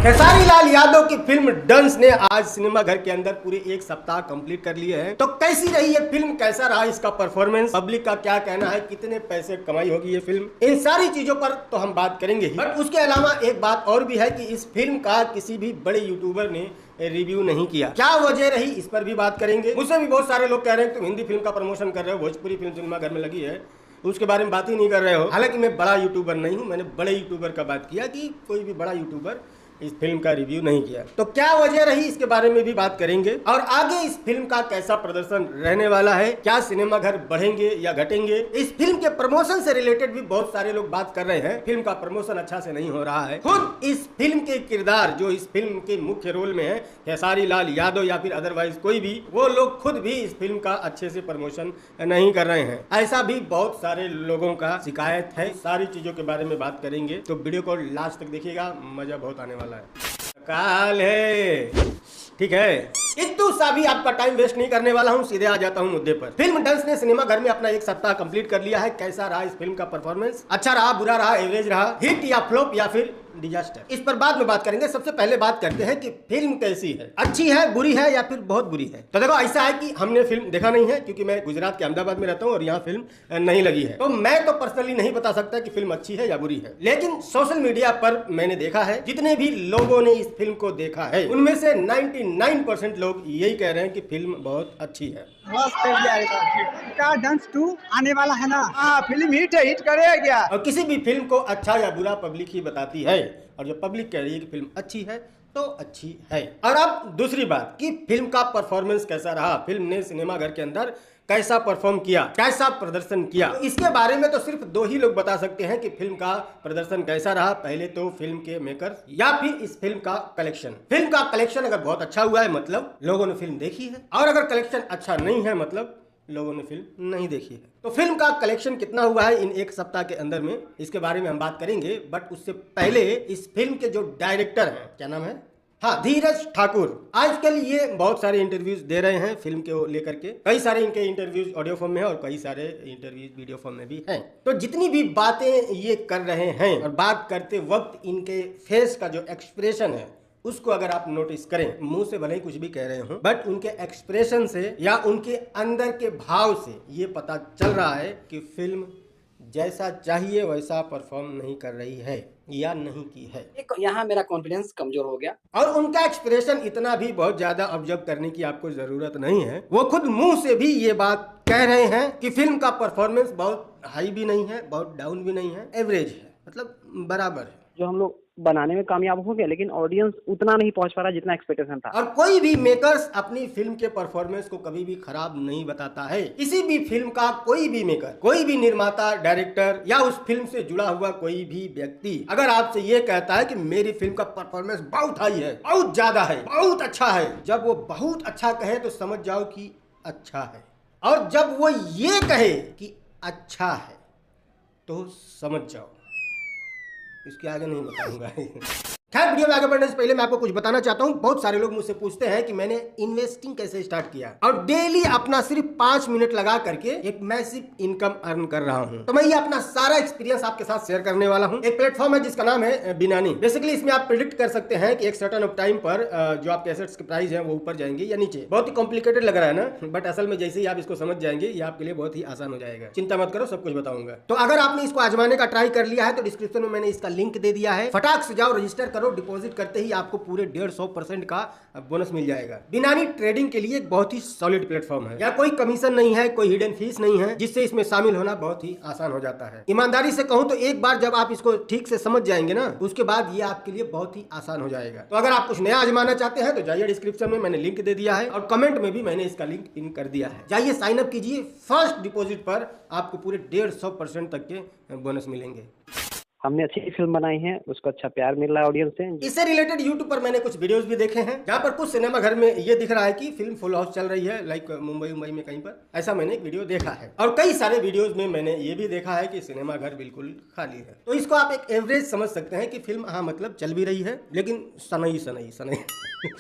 खेसारी लाल यादव की फिल्म डंस ने आज सिनेमा घर के अंदर पूरे एक सप्ताह कंप्लीट कर लिए हैं। तो कैसी रही ये फिल्म, कैसा रहा इसका परफॉर्मेंस, पब्लिक का क्या कहना है, कितने पैसे कमाई होगी ये फिल्म, इन सारी चीजों पर तो हम बात करेंगे ही। बट उसके अलावा एक बात और भी है कि इस फिल्म का किसी भी बड़े यूट्यूबर ने रिव्यू नहीं किया। क्या वजह रही इस पर भी बात करेंगे। मुझसे भी बहुत सारे लोग कह रहे हैं तुम हिंदी फिल्म का प्रमोशन कर रहे हो, भोजपुरी फिल्म सिनेमा घर में लगी है, उसके बारे में बात ही नहीं कर रहे हो। हालांकि मैं बड़ा यूट्यूबर नहीं हूं, मैंने बड़े यूट्यूबर का बात किया कि कोई भी बड़ा यूट्यूबर इस फिल्म का रिव्यू नहीं किया। तो क्या वजह रही इसके बारे में भी बात करेंगे। और आगे इस फिल्म का कैसा प्रदर्शन रहने वाला है, क्या सिनेमा घर बढ़ेंगे या घटेंगे। इस फिल्म के प्रमोशन से रिलेटेड भी बहुत सारे लोग बात कर रहे हैं, फिल्म का प्रमोशन अच्छा से नहीं हो रहा है। खुद इस फिल्म के किरदार जो इस फिल्म के मुख्य रोल में है, खेसारी लाल यादव या फिर अदरवाइज कोई भी, वो लोग खुद भी इस फिल्म का अच्छे से प्रमोशन नहीं कर रहे हैं। ऐसा भी बहुत सारे लोगों का शिकायत है। सारी चीजों के बारे में बात करेंगे, तो वीडियो को लास्ट तक देखिएगा, मजा बहुत आने वाला है। काल है, ठीक है। इतना सा भी आपका टाइम वेस्ट नहीं करने वाला हूं, सीधे आ जाता हूं मुद्दे पर। फिल्म डंस ने सिनेमा घर में अपना एक सप्ताह कंप्लीट कर लिया है। कैसा रहा इस फिल्म का परफॉर्मेंस, अच्छा रहा, बुरा रहा, एवरेज रहा, हिट या फ्लॉप या फिर डिजास्टर, इस पर बाद में बात करेंगे। सबसे पहले बात करते हैं कि फिल्म कैसी है, अच्छी है, बुरी है या फिर बहुत बुरी है। तो देखो ऐसा है कि हमने फिल्म देखा नहीं है, क्योंकि मैं गुजरात के अहमदाबाद में रहता हूँ और यहाँ फिल्म नहीं लगी है। तो मैं तो पर्सनली नहीं बता सकता कि फिल्म अच्छी है या बुरी है, लेकिन सोशल मीडिया पर मैंने देखा है, जितने भी लोगों ने इस फिल्म को देखा है उनमें से 99% लोग यही कह रहे हैं कि फिल्म बहुत अच्छी है। क्या डंस 2 आने वाला है ना। हाँ, फिल्म हिट है, हिट करेगा क्या। और किसी भी फिल्म को अच्छा या बुरा पब्लिक ही बताती है, और जो पब्लिक कह रही है कि फिल्म अच्छी है तो अच्छी है। और अब दूसरी बात कि फिल्म का परफॉर्मेंस कैसा रहा, फिल्म ने सिनेमा घर के अंदर कैसा परफॉर्म किया, कैसा प्रदर्शन किया। तो इसके बारे में तो सिर्फ दो ही लोग बता सकते हैं कि फिल्म का प्रदर्शन कैसा रहा। पहले तो फिल्म के मेकर्स या फिर इस फिल्म का कलेक्शन। फिल्म का कलेक्शन अगर बहुत अच्छा हुआ है मतलब लोगों ने फिल्म देखी है, और अगर कलेक्शन अच्छा नहीं है मतलब लोगों ने फिल्म नहीं देखी है। तो फिल्म का कलेक्शन कितना हुआ है इन एक सप्ताह के अंदर में, इसके बारे में हम बात करेंगे। बट उससे पहले इस फिल्म के जो डायरेक्टर हैं, क्या नाम है, हाँ, धीरज ठाकुर, आजकल ये बहुत सारे इंटरव्यूज दे रहे हैं फिल्म के लेकर के। कई सारे इनके इंटरव्यूज ऑडियो फॉर्म में है और कई सारे इंटरव्यूज वीडियो फॉर्म में भी हैं। तो जितनी भी बातें ये कर रहे हैं और बात करते वक्त इनके फेस का जो एक्सप्रेशन है उसको अगर आप नोटिस करें, मुंह से भले ही कुछ भी कह रहे हो, बट उनके एक्सप्रेशन से या उनके अंदर के भाव से ये पता चल रहा है कि फिल्म जैसा चाहिए वैसा परफॉर्म नहीं कर रही है या नहीं की है। यहाँ मेरा कॉन्फिडेंस कमजोर हो गया। और उनका एक्सप्रेशन इतना भी बहुत ज्यादा ऑब्जर्व करने की आपको जरूरत नहीं है, वो खुद मुंह से भी ये बात कह रहे हैं कि फिल्म का परफॉर्मेंस बहुत हाई भी नहीं है, बहुत डाउन भी नहीं है, एवरेज है, मतलब बराबर है। जो हम लोग बनाने में कामयाब हो गए, लेकिन ऑडियंस उतना नहीं पहुंच पा रहा जितना एक्सपेक्टेशन था। और कोई भी मेकर्स अपनी फिल्म के परफॉर्मेंस को कभी भी खराब नहीं बताता है। किसी भी फिल्म का कोई भी मेकर, कोई भी निर्माता, डायरेक्टर या उस फिल्म से जुड़ा हुआ कोई भी व्यक्ति अगर आपसे ये कहता है कि मेरी फिल्म का परफॉर्मेंस बहुत हाई है, बहुत ज्यादा है, बहुत अच्छा है, जब वो बहुत अच्छा कहे तो समझ जाओ कि अच्छा है, और जब वो ये कहे कि अच्छा है तो समझ जाओ। इसके आगे नहीं बताऊंगा। खैर, वीडियो में आगे बढ़ने से पहले मैं आपको कुछ बताना चाहता हूं। बहुत सारे लोग मुझसे पूछते हैं कि मैंने इन्वेस्टिंग कैसे स्टार्ट किया, और डेली अपना सिर्फ 5 मिनट लगा करके एक मैसिव इनकम अर्न कर रहा हूं। तो मैं ये अपना सारा एक्सपीरियंस आपके साथ शेयर करने वाला हूं। एक प्लेटफॉर्म है जिसका नाम है बिनानी। बेसिकली इसमें आप प्रिडिक्ट कर सकते हैं कि एक सर्टेन ऑफ टाइम पर जो आपके एसेट्स के प्राइस है वो ऊपर जाएंगे या नीचे। बहुत ही कॉम्प्लिकेटेड लग रहा है ना, बट असल में जैसे ही आप इसको समझ जाएंगे ये आपके लिए बहुत ही आसान हो जाएगा। चिंता मत करो, सब कुछ बताऊंगा। तो अगर आपने इसको आजमाने का ट्राई कर लिया है तो डिस्क्रिप्शन में मैंने इसका लिंक दे दिया है, फटाक से जाओ, रजिस्टर करो, डिपॉजिट करते ही आपको पूरे 150% का बोनस मिल जाएगा। बिनानी ट्रेडिंग के लिए एक बहुत ही सॉलिड प्लेटफॉर्म है। या कोई कमीशन नहीं है, कोई हिडन फीस नहीं है, जिससे इसमें शामिल होना बहुत ही आसान हो जाता है। ईमानदारी से कहूं तो एक बार जब आप इसको ठीक से समझ जाएंगे ना, उसके बाद ये आपके लिए बहुत ही आसान हो जाएगा। तो अगर आप कुछ नया आजमाना चाहते हैं तो जाइए, डिस्क्रिप्शन में मैंने लिंक दे दिया है और कमेंट में भी मैंने इसका लिंक पिन कर दिया है। जाइए, साइन अप कीजिए। फर्स्ट डिपॉजिट पर आपको पूरे 150% तक के बोनस मिलेंगे। हमने अच्छी फिल्म बनाई है, उसको अच्छा प्यार मिल रहा है ऑडियंस से। इससे रिलेटेड यूट्यूब पर मैंने कुछ वीडियोस भी देखे हैं जहाँ पर कुछ सिनेमा घर में ये दिख रहा है कि फिल्म फुल हाउस चल रही है, लाइक मुंबई में कहीं पर। ऐसा मैंने एक वीडियो देखा है, और कई सारे वीडियोस में मैंने ये भी देखा है कि सिनेमा घर बिल्कुल खाली है। तो इसको आप एक एवरेज समझ सकते हैं कि फिल्म हाँ मतलब चल भी रही है, लेकिन सनई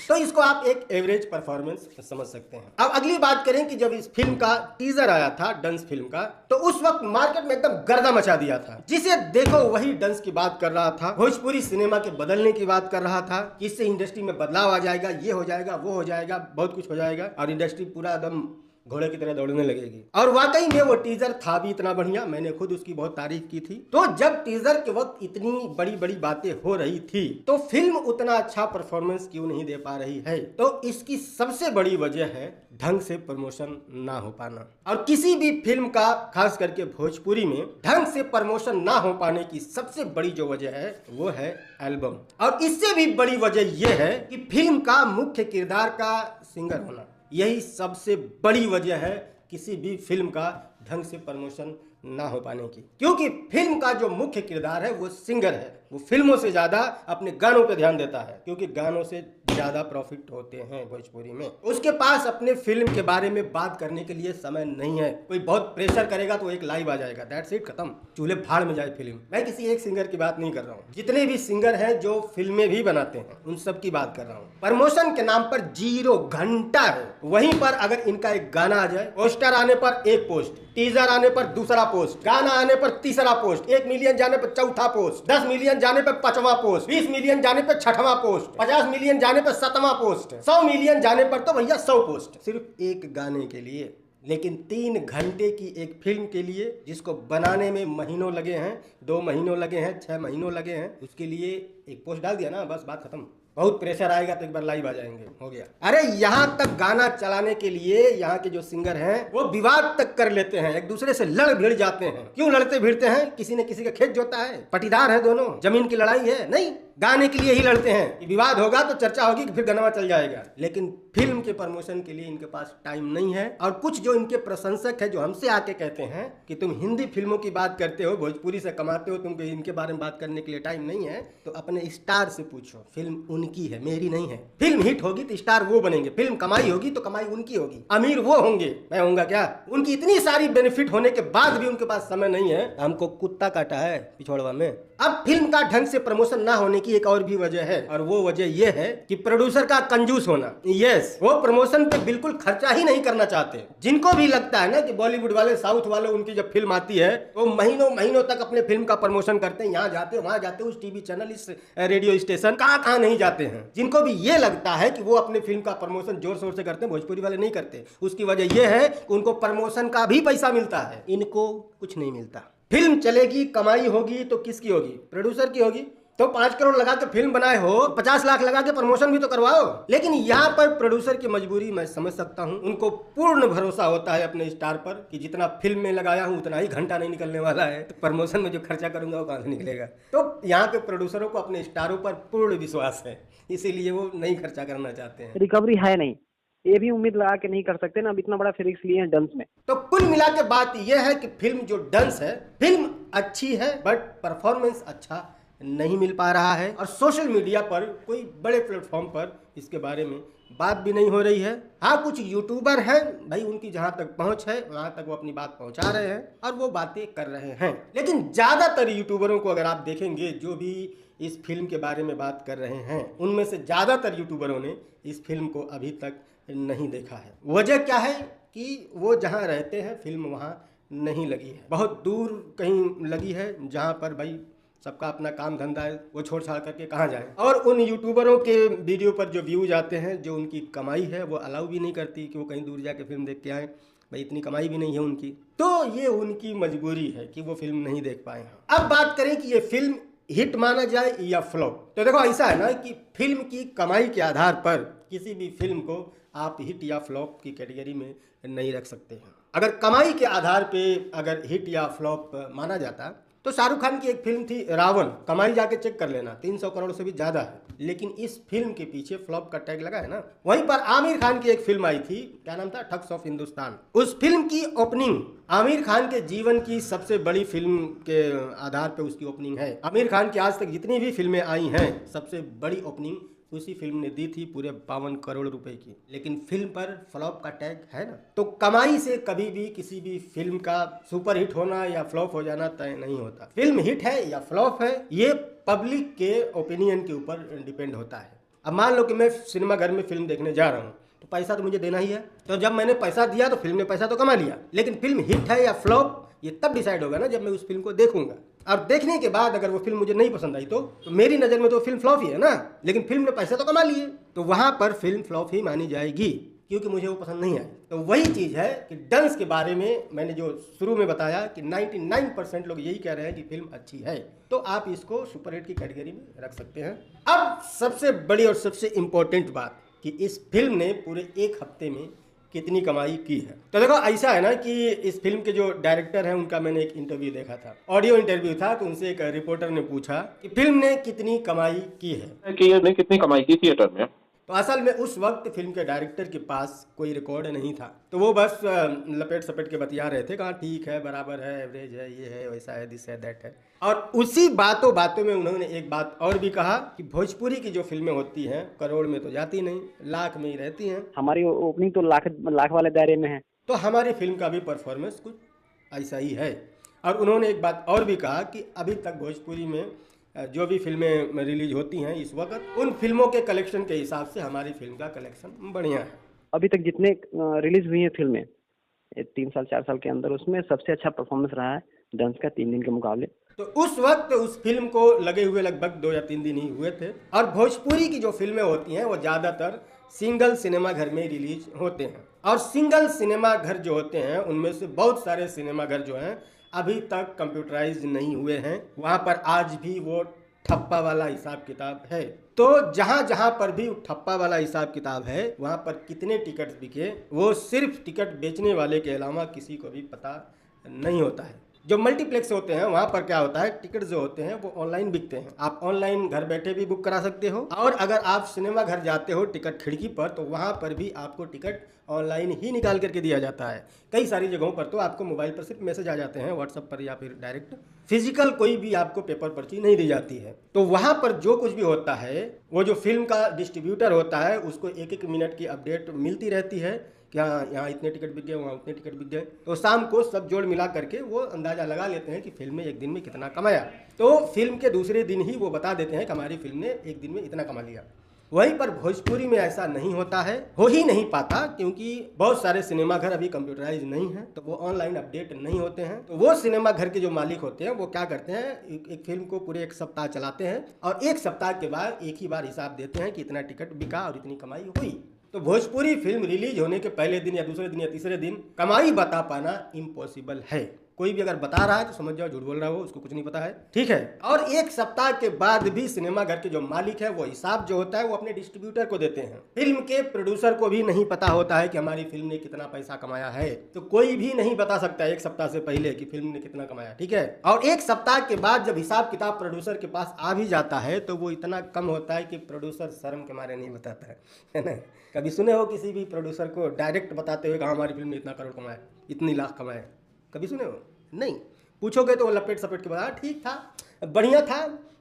तो इसको आप एक एवरेज परफॉर्मेंस समझ सकते हैं। अब अगली बात करें कि जब इस फिल्म का टीजर आया था, डंस फिल्म का, तो उस वक्त मार्केट में एकदम गर्दा मचा दिया था। जिसे देखो वही डंस की बात कर रहा था, भोजपुरी सिनेमा के बदलने की बात कर रहा था कि इससे इंडस्ट्री में बदलाव आ जाएगा, ये हो जाएगा, वो हो जाएगा, बहुत कुछ हो जाएगा और इंडस्ट्री पूरा एकदम घोड़े की तरह दौड़ने लगेगी। और वाकई में वो टीजर था भी इतना बढ़िया, मैंने खुद उसकी बहुत तारीफ की थी। तो जब टीजर के वक्त इतनी बड़ी बड़ी बातें हो रही थी तो फिल्म उतना अच्छा परफॉर्मेंस क्यों नहीं दे पा रही है? तो इसकी सबसे बड़ी वजह है ढंग से प्रमोशन ना हो पाना। और किसी भी फिल्म का, खास करके भोजपुरी में, ढंग से प्रमोशन ना हो पाने की सबसे बड़ी जो वजह है वो है एल्बम। और इससे भी बड़ी वजह यह है कि फिल्म का मुख्य किरदार का सिंगर होना। यही सबसे बड़ी वजह है किसी भी फिल्म का ढंग से प्रमोशन ना हो पाने की, क्योंकि फिल्म का जो मुख्य किरदार है वो सिंगर है। वो फिल्मों से ज्यादा अपने गानों पे ध्यान देता है, क्योंकि गानों से ज्यादा प्रॉफिट होते हैं भोजपुरी में। उसके पास अपने फिल्म के बारे में बात करने के लिए समय नहीं है। कोई बहुत प्रेशर करेगा तो एक लाइव आ जाएगा, दैट्स इट, खत्म, चूल्हे भाड़ में जाए फिल्म। मैं किसी एक सिंगर की बात नहीं कर रहा हूँ, जितने भी सिंगर हैं जो फिल्में भी बनाते हैं उन सब की बात कर रहा हूँ। प्रमोशन के नाम पर 0 घंटा है। वहीं पर अगर इनका एक गाना आ जाए, पोस्टर आने पर एक पोस्ट, टीजर आने पर दूसरा पोस्ट, गाना आने पर तीसरा पोस्ट, 1 मिलियन जाने पर चौथा पोस्ट, 10 मिलियन जाने पर 5वां पोस्ट, 20 मिलियन जाने पर 6वां पोस्ट, 50 मिलियन जाने पर 7वां पोस्ट, 100 मिलियन जाने पर तो भैया 100 पोस्ट, सिर्फ एक गाने के लिए। लेकिन 3 घंटे की एक फिल्म के लिए, जिसको बनाने में महीनों लगे हैं, 2 महीनों लगे हैं, 6 महीनों लगे हैं, उसके लिए एक पोस्ट डाल दिया ना, बस बात खत्म। बहुत प्रेशर आएगा तो एक बार लाइव आ जाएंगे, हो गया। अरे यहाँ तक गाना चलाने के लिए यहाँ के जो सिंगर हैं वो विवाद तक कर लेते हैं, एक दूसरे से लड़ भिड़ जाते हैं। क्यों लड़ते भिड़ते हैं? किसी ने किसी का खेत जोता है, पटीदार है दोनों, जमीन की लड़ाई है? नहीं, गाने के लिए ही लड़ते हैं कि विवाद होगा तो चर्चा होगी कि फिर गाना चल जाएगा। लेकिन फिल्म के प्रमोशन के लिए इनके पास टाइम नहीं है। और कुछ जो इनके प्रशंसक है जो हमसे आके कहते हैं कि तुम हिंदी फिल्मों की बात करते हो, भोजपुरी से कमाते हो, तुमको इनके बारे में बात करने के लिए टाइम नहीं है, तो अपने स्टार से पूछो। फिल्म उनकी है, मेरी नहीं है। फिल्म हिट होगी तो स्टार वो बनेंगे, फिल्म कमाई होगी तो कमाई उनकी होगी, अमीर वो होंगे, मैं होऊंगा क्या? उनकी इतनी सारी बेनिफिट होने के बाद भी उनके पास समय नहीं है। हमको कुत्ता काटा है पिछोड़वा में। अब फिल्म का ढंग से प्रमोशन ना होने की एक और भी वजह है, और वो वजह ये है कि प्रोड्यूसर का कंजूस होना। यस, वो प्रमोशन पे बिल्कुल खर्चा ही नहीं करना चाहते। जिनको भी लगता है ना कि बॉलीवुड वाले, साउथ वाले, उनकी जब फिल्म आती है वो महीनों महीनों तक अपने फिल्म का प्रमोशन करते हैं, यहाँ जाते, वहां जाते, उस टीवी चैनल, इस रेडियो स्टेशन, कहाँ नहीं जाते हैं। जिनको भी ये लगता है कि वो अपने फिल्म का प्रमोशन जोर शोर से करते हैं, भोजपुरी वाले नहीं करते। उसकी वजह यह है कि उनको प्रमोशन का भी पैसा मिलता है, इनको कुछ नहीं मिलता। फिल्म चलेगी, कमाई होगी तो किसकी होगी? प्रोड्यूसर की होगी। तो 5 करोड़ लगा के फिल्म बनाए हो, 50 लाख लगा के प्रमोशन भी तो करवाओ। लेकिन यहाँ पर प्रोड्यूसर की मजबूरी मैं समझ सकता हूँ। उनको पूर्ण भरोसा होता है अपने स्टार पर कि जितना फिल्म में लगाया हूँ उतना ही घंटा नहीं निकलने वाला है, तो प्रमोशन में जो खर्चा करूंगा वो कहाँ से निकलेगा? तो यहाँ पे प्रोड्यूसरों को अपने स्टारों पर पूर्ण विश्वास है, इसीलिए वो नहीं खर्चा करना चाहते हैं। रिकवरी है नहीं, ये भी उम्मीद लगा के नहीं कर सकते ना, अब इतना बड़ा रिस्क लिए हैं डंस में। तो कुल मिला के बात यह है कि फिल्म जो डंस है, फिल्म अच्छी है बट परफॉर्मेंस अच्छा नहीं मिल पा रहा है। और सोशल मीडिया पर, कोई बड़े प्लेटफॉर्म पर इसके बारे में बात भी नहीं हो रही है। हाँ, कुछ यूट्यूबर हैं भाई, उनकी जहां तक पहुंच है वहां तक वो अपनी बात पहुंचा रहे हैं और वो बातें कर रहे हैं। लेकिन ज्यादातर यूट्यूबरों को अगर आप देखेंगे जो भी इस फिल्म के बारे में बात कर रहे हैं, उनमें से ज्यादातर यूट्यूबरों ने इस फिल्म को अभी तक नहीं देखा है। वजह क्या है कि वो जहां रहते हैं फिल्म वहां नहीं लगी है, बहुत दूर कहीं लगी है, जहां पर भाई सबका अपना काम धंधा है, वो छोड़ छाड़ करके कहाँ जाए। और उन यूट्यूबरों के वीडियो पर जो व्यूज आते हैं, जो उनकी कमाई है, वो अलाउ भी नहीं करती कि वो कहीं दूर जाके फिल्म देख के आए। भाई इतनी कमाई भी नहीं है उनकी, तो ये उनकी मजबूरी है कि वो फिल्म नहीं देख पाए हैं। अब बात करें कि ये फिल्म हिट माना जाए या फ्लॉप, तो देखो ऐसा है ना कि फिल्म की कमाई के आधार पर किसी भी फिल्म को आप हिट या फ्लॉप की कैटेगरी में नहीं रख सकते हैं। अगर कमाई के आधार पे अगर हिट या फ्लॉप माना जाता तो शाहरुख खान की एक फिल्म थी रावण, कमाई जाके चेक कर लेना 300 करोड़ से भी ज्यादा है, लेकिन इस फिल्म के पीछे फ्लॉप का टैग लगा है ना। वहीं पर आमिर खान की एक फिल्म आई थी, क्या नाम था, ठग्स ऑफ हिंदुस्तान। उस फिल्म की ओपनिंग आमिर खान के जीवन की सबसे बड़ी फिल्म के आधार पर उसकी ओपनिंग है। आमिर खान की आज तक जितनी भी फिल्में आई हैं, सबसे बड़ी ओपनिंग उसी फिल्म ने दी थी, पूरे 52 करोड़ रुपए की। लेकिन फिल्म पर फ्लॉप का टैग है ना, तो कमाई से कभी भी किसी भी फिल्म का सुपर हिट होना या फ्लॉप हो जाना तय नहीं होता। फिल्म हिट है या फ्लॉप है, ये पब्लिक के ओपिनियन के ऊपर डिपेंड होता है। अब मान लो कि मैं सिनेमा घर में फिल्म देखने जा रहा हूँ तो पैसा तो मुझे देना ही है। तो जब मैंने पैसा दिया तो फिल्म ने पैसा तो कमा लिया, लेकिन फिल्म हिट है या फ्लॉप ये तब डिसाइड होगा ना जब मैं उस फिल्म को देखूंगा। और देखने के बाद अगर वो फिल्म मुझे नहीं पसंद आई तो मेरी नज़र में तो फिल्म फ्लॉप ही है ना, लेकिन फिल्म ने पैसा तो कमा लिए, तो वहां पर फिल्म फ्लॉप ही मानी जाएगी क्योंकि मुझे वो पसंद नहीं आई। तो वही चीज़ है कि डंस के बारे में मैंने जो शुरू में बताया कि 99% लोग यही कह रहे हैं कि फिल्म अच्छी है, तो आप इसको सुपरहिट की कैटेगरी में रख सकते हैं। अब सबसे बड़ी और सबसे इम्पोर्टेंट बात कि इस फिल्म ने पूरे एक हफ्ते में कितनी कमाई की है। तो देखो ऐसा है ना कि इस फिल्म के जो डायरेक्टर हैं उनका मैंने एक इंटरव्यू देखा था, ऑडियो इंटरव्यू था, तो उनसे एक रिपोर्टर ने पूछा कि फिल्म ने कितनी कमाई की है, कि ये ने कितनी कमाई की थिएटर में। तो असल में उस वक्त फिल्म के डायरेक्टर के पास कोई रिकॉर्ड नहीं था, तो वो बस लपेट सपेट के बतिया रहे थे, कहा ठीक है, बराबर है, एवरेज है, ये है, वैसा है, दिस है, दैट है। और उसी बातों बातों में उन्होंने एक बात और भी कहा कि भोजपुरी की जो फिल्में होती हैं करोड़ में तो जाती नहीं, लाख में ही रहती हैं। हमारी ओपनिंग तो लाख वाले दायरे में है। तो हमारी फिल्म का भी परफॉर्मेंस कुछ ऐसा ही है। और उन्होंने एक बात और भी कहा कि अभी तक भोजपुरी में जो भी फिल्में रिलीज होती हैं इस वक्त, उन फिल्मों के कलेक्शन के हिसाब से हमारी फिल्म का कलेक्शन बढ़िया है। अभी तक जितने रिलीज हुई हैं फिल्में 3 साल 4 साल के अंदर, उसमें सबसे अच्छा परफॉर्मेंस रहा है डंस का 3 दिन के मुकाबले। तो उस वक्त उस फिल्म को लगे हुए लगभग 2 या 3 दिन ही हुए थे। और भोजपुरी की जो फिल्में होती हैं वो ज़्यादातर सिंगल सिनेमा घर में रिलीज होते हैं, और सिंगल सिनेमा घर जो होते हैं उनमें से बहुत सारे सिनेमा घर जो हैं अभी तक कंप्यूटराइज नहीं हुए हैं, वहाँ पर आज भी वो ठप्पा वाला हिसाब किताब है। तो जहाँ जहाँ पर भी ठप्पा वाला हिसाब किताब है वहाँ पर कितने टिकट बिके वो सिर्फ टिकट बेचने वाले के अलावा किसी को भी पता नहीं होता है। जो मल्टीप्लेक्स होते हैं वहाँ पर क्या होता है, टिकट जो होते हैं वो ऑनलाइन बिकते हैं, आप ऑनलाइन घर बैठे भी बुक करा सकते हो। और अगर आप सिनेमा घर जाते हो टिकट खिड़की पर, तो वहाँ पर भी आपको टिकट ऑनलाइन ही निकाल करके दिया जाता है। कई सारी जगहों पर तो आपको मोबाइल पर सिर्फ मैसेज आ जाते हैं व्हाट्सएप पर या फिर डायरेक्ट, फिजिकल कोई भी आपको पेपर पर्ची नहीं दी जाती है। तो वहाँ पर जो कुछ भी होता है वो जो फिल्म का डिस्ट्रीब्यूटर होता है उसको 1-1 मिनट की अपडेट मिलती रहती है कि हाँ यहाँ इतने टिकट बिक गए, वहाँ उतने टिकट बिक गए। तो शाम को सब जोड़ मिला करके वो अंदाज़ा लगा लेते हैं कि फिल्म ने एक दिन में कितना कमाया। तो फिल्म के दूसरे दिन ही वो बता देते हैं कि हमारी फिल्म ने एक दिन में इतना कमा लिया। वहीं पर भोजपुरी में ऐसा नहीं होता है, हो ही नहीं पाता, क्योंकि बहुत सारे सिनेमा घर अभी कंप्यूटराइज नहीं है, तो वो ऑनलाइन अपडेट नहीं होते हैं। तो वो सिनेमा घर के जो मालिक होते हैं वो क्या करते हैं, एक फिल्म को पूरे 1 सप्ताह चलाते हैं और 1 सप्ताह के बाद एक ही बार हिसाब देते हैं कि इतना टिकट बिका और इतनी कमाई हुई। तो भोजपुरी फिल्म रिलीज होने के पहले दिन या दूसरे दिन या तीसरे दिन कमाई बता पाना इम्पॉसिबल है। कोई भी अगर बता रहा है तो समझ जाओ झूठ बोल रहा हो, उसको कुछ नहीं पता है, ठीक है। और 1 सप्ताह के बाद भी सिनेमा घर के जो मालिक है वो हिसाब जो होता है वो अपने डिस्ट्रीब्यूटर को देते हैं। फिल्म के प्रोड्यूसर को भी नहीं पता होता है कि हमारी फिल्म ने कितना पैसा कमाया है, तो कोई भी नहीं बता सकता 1 सप्ताह से पहले कि फिल्म ने कितना कमाया, ठीक है। और 1 सप्ताह के बाद जब हिसाब किताब प्रोड्यूसर के पास आ भी जाता है तो वो इतना कम होता है कि प्रोड्यूसर शर्म के मारे नहीं बताता है ना। कभी सुने हो किसी भी प्रोड्यूसर को डायरेक्ट बताते हुए कहा हमारी फिल्म ने इतना करोड़ कमाया, इतनी लाख कमाए, कभी सुने हो? नहीं। पूछोगे तो वो लपेट सपेट के बाद ठीक था, बढ़िया था,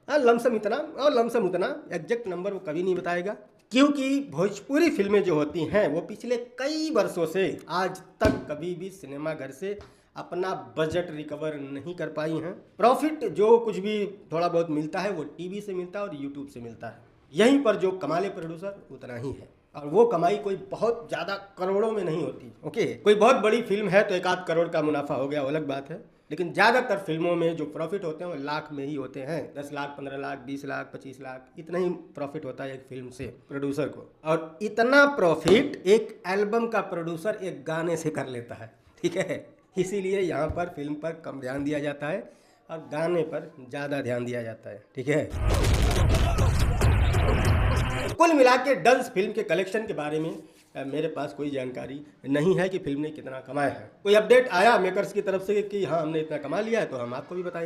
लमसम इतना और लमसम उतना, एग्जैक्ट नंबर वो कभी नहीं बताएगा। क्योंकि भोजपुरी फिल्में जो होती हैं वो पिछले कई वर्षों से आज तक कभी भी सिनेमा घर से अपना बजट रिकवर नहीं कर पाई हैं। प्रॉफिट जो कुछ भी थोड़ा बहुत मिलता है वो टीवी से मिलता है और यूट्यूब से मिलता है। यहीं पर जो कमा ले प्रोड्यूसर उतना ही है, और वो कमाई कोई बहुत ज़्यादा करोड़ों में नहीं होती। ओके, कोई बहुत बड़ी फिल्म है तो 1-8 करोड़ का मुनाफा हो गया, वो अलग बात है, लेकिन ज़्यादातर फिल्मों में जो प्रॉफिट होते हैं वो लाख में ही होते हैं। 10 लाख, 15 लाख, 20 लाख, 25 लाख, इतना ही प्रॉफिट होता है एक फिल्म से प्रोड्यूसर को। और इतना प्रॉफिट एक एल्बम का प्रोड्यूसर एक गाने से कर लेता है, ठीक है। इसीलिए यहाँ पर फिल्म पर कम ध्यान दिया जाता है और गाने पर ज़्यादा ध्यान दिया जाता है, ठीक है। कुल मिला के डंस फिल्म के कलेक्शन के बारे में मेरे पास कोई जानकारी नहीं है कि फिल्म ने कितना कमाया है। कोई अपडेट आया मेकर्स की तरफ से कि हाँ हमने इतना कमा लिया है तो हम आपको भी बताएंगे।